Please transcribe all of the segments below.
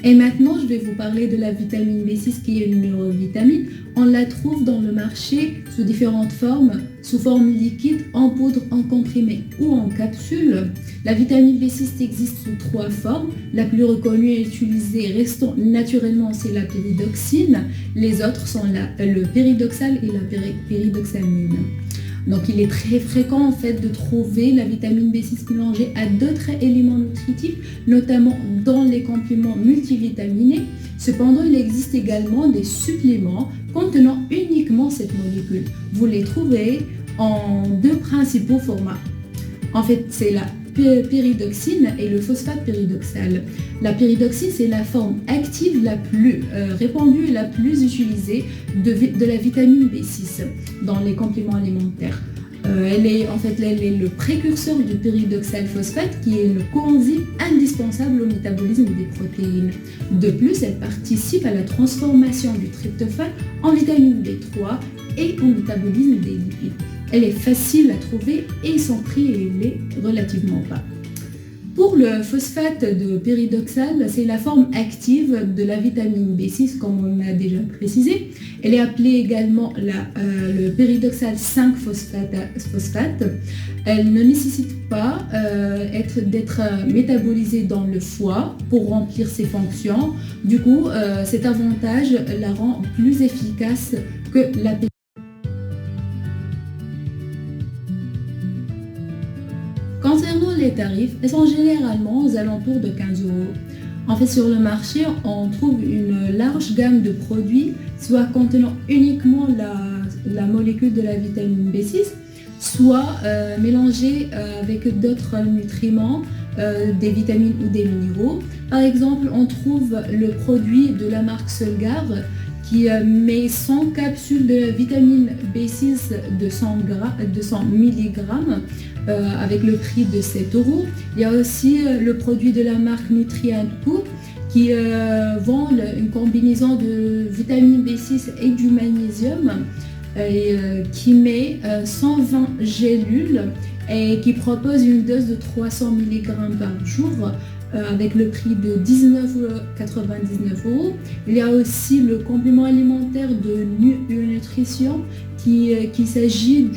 Et maintenant, je vais vous parler de la vitamine B6 qui est une neurovitamine. On la trouve dans le marché sous différentes formes, sous forme liquide, en poudre, en comprimé ou en capsule. La vitamine B6 existe sous 3 formes. La plus reconnue et utilisée restant naturellement, c'est la pyridoxine. Les autres sont le pyridoxal et la pyridoxamine. Donc il est très fréquent en fait de trouver la vitamine B6 mélangée à d'autres éléments nutritifs, notamment dans les compléments multivitaminés. Cependant, il existe également des suppléments contenant uniquement cette molécule. Vous les trouvez en 2 principaux formats. En fait, c'est la pyridoxine et le phosphate pyridoxal. La pyridoxine, c'est la forme active la plus répandue et la plus utilisée de la vitamine B6 dans les compléments alimentaires. Elle est le précurseur du pyridoxal phosphate qui est le coenzyme indispensable au métabolisme des protéines. De plus, elle participe à la transformation du tryptophane en vitamine B3 et au métabolisme des lipides. Elle est facile à trouver et son prix est élevé relativement bas. Pour le phosphate de pyridoxal, c'est la forme active de la vitamine B6 comme on l'a déjà précisé. Elle est appelée également le pyridoxal 5-phosphate. Elle ne nécessite pas d'être métabolisée dans le foie pour remplir ses fonctions. Du coup, cet avantage la rend plus efficace que la pyridoxal. Concernant les tarifs, elles sont généralement aux alentours de 15 euros. En fait, sur le marché, on trouve une large gamme de produits, soit contenant uniquement la molécule de la vitamine B6, soit mélangée avec d'autres nutriments, des vitamines ou des minéraux. Par exemple, on trouve le produit de la marque Solgar qui met 100 capsules de vitamine B6 de 100 mg avec le prix de 7 euros. Il y a aussi le produit de la marque Nutri&Co qui vend une combinaison de vitamine B6 et du magnésium qui met 120 gélules et qui propose une dose de 300 mg par jour avec le prix de 19,99 euros. Il y a aussi le complément alimentaire de nutrition qui s'agit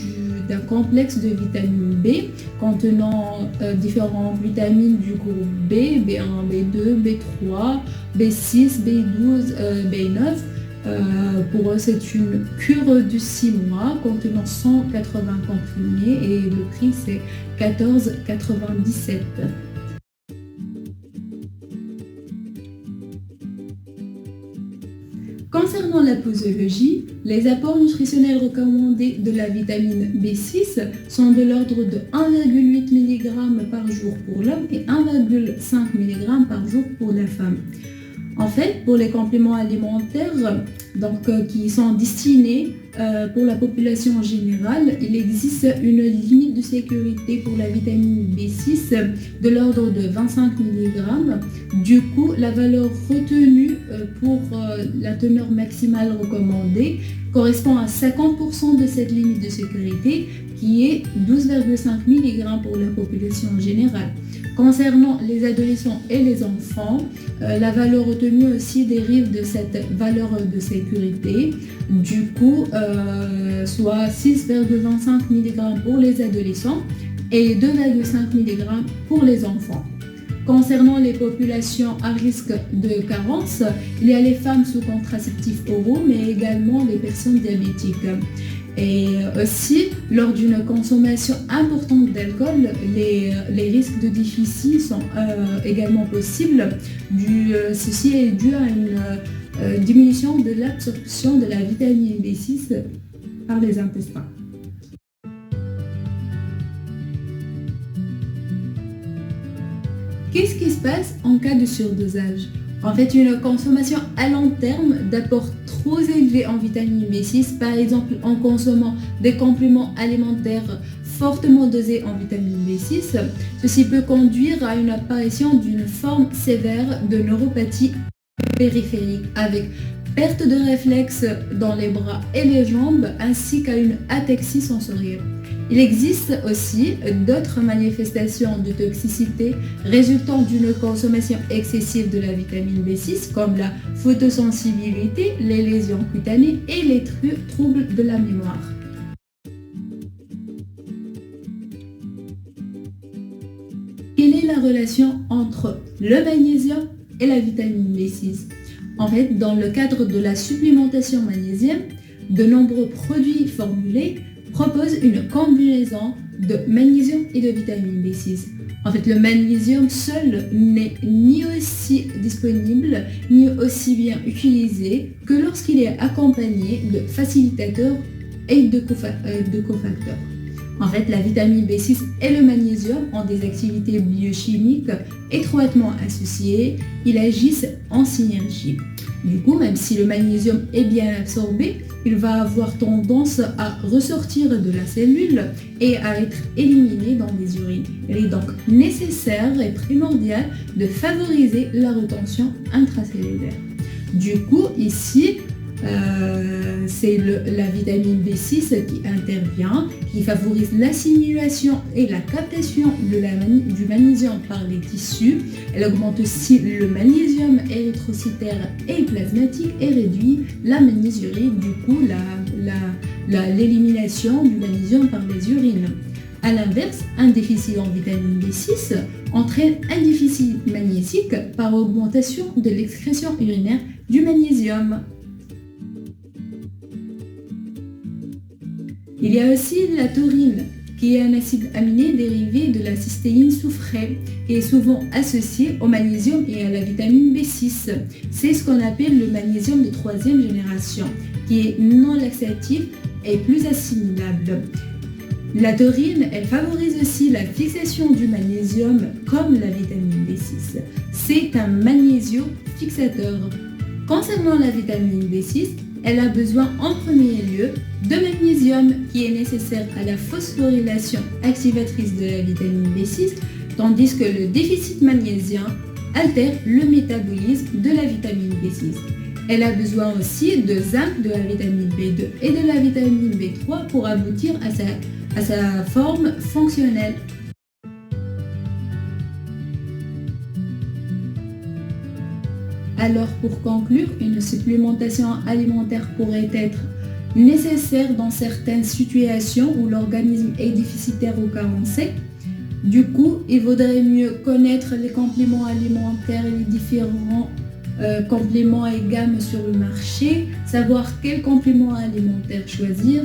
d'un complexe de vitamine B contenant différentes vitamines du groupe B, B1, B2, B3, B6, B12, B9. Pour eux, c'est une cure de 6 mois contenant 180 comprimés et le prix c'est 14,97 €. Concernant la posologie, les apports nutritionnels recommandés de la vitamine B6 sont de l'ordre de 1,8 mg par jour pour l'homme et 1,5 mg par jour pour la femme. En fait, pour les compléments alimentaires qui sont destinés pour la population générale, il existe une limite de sécurité pour la vitamine B6 de l'ordre de 25 mg. Du coup, la valeur retenue pour la teneur maximale recommandée correspond à 50% de cette limite de sécurité qui est 12,5 mg pour la population générale. Concernant les adolescents et les enfants, la valeur retenue aussi dérive de cette valeur de sécurité. Du coup, soit 6,25 mg pour les adolescents et 2,5 mg pour les enfants. Concernant les populations à risque de carence, il y a les femmes sous contraceptifs oraux, mais également les personnes diabétiques. Et aussi, lors d'une consommation importante d'alcool, les risques de déficit sont également possibles. Ceci est dû à une diminution de l'absorption de la vitamine B6 par les intestins. Qu'est-ce qui se passe en cas de surdosage? En fait, une consommation à long terme d'apports trop élevés en vitamine B6, par exemple en consommant des compléments alimentaires fortement dosés en vitamine B6, ceci peut conduire à une apparition d'une forme sévère de neuropathie périphérique avec perte de réflexes dans les bras et les jambes ainsi qu'à une ataxie sensorielle. Il existe aussi d'autres manifestations de toxicité résultant d'une consommation excessive de la vitamine B6 comme la photosensibilité, les lésions cutanées et les troubles de la mémoire. Quelle est la relation entre le magnésium et la vitamine B6? En fait, dans le cadre de la supplémentation magnésienne, de nombreux produits formulés proposent une combinaison de magnésium et de vitamine B6. En fait, le magnésium seul n'est ni aussi disponible ni aussi bien utilisé que lorsqu'il est accompagné de facilitateurs et de cofacteurs. En fait, la vitamine B6 et le magnésium ont des activités biochimiques étroitement associées. Ils agissent en synergie. Du coup, même si le magnésium est bien absorbé, il va avoir tendance à ressortir de la cellule et à être éliminé dans les urines. Il est donc nécessaire et primordial de favoriser la rétention intracellulaire. Du coup, ici, c'est la vitamine B6 qui intervient, qui favorise l'assimilation et la captation du magnésium par les tissus. Elle augmente aussi le magnésium érythrocytaire et plasmatique et réduit la magnésurie, du coup l'élimination du magnésium par les urines. A l'inverse, un déficit en vitamine B6 entraîne un déficit magnésique par augmentation de l'excrétion urinaire du magnésium. Il y a aussi la taurine, qui est un acide aminé dérivé de la cystéine soufrée et est souvent associé au magnésium et à la vitamine B6. C'est ce qu'on appelle le magnésium de troisième génération, qui est non laxatif et plus assimilable. La taurine, elle favorise aussi la fixation du magnésium comme la vitamine B6. C'est un magnésiofixateur. Concernant la vitamine B6, elle a besoin en premier lieu de magnésium qui est nécessaire à la phosphorylation activatrice de la vitamine B6, tandis que le déficit magnésien altère le métabolisme de la vitamine B6. Elle a besoin aussi de zinc, de la vitamine B2 et de la vitamine B3 pour aboutir à sa forme fonctionnelle. Alors pour conclure, une supplémentation alimentaire pourrait être nécessaire dans certaines situations où l'organisme est déficitaire ou carencé. Du coup, il vaudrait mieux connaître les compléments alimentaires et les différents compléments et gammes sur le marché, savoir quel complément alimentaire choisir.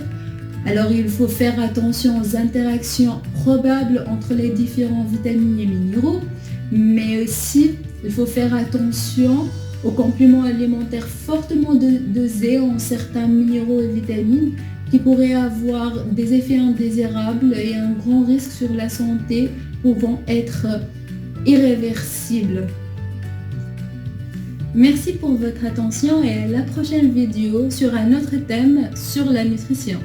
Alors il faut faire attention aux interactions probables entre les différents vitamines et minéraux, mais aussi il faut faire attention aux compléments alimentaires fortement dosés en certains minéraux et vitamines qui pourraient avoir des effets indésirables et un grand risque sur la santé pouvant être irréversibles. Merci pour votre attention et à la prochaine vidéo sur un autre thème sur la nutrition.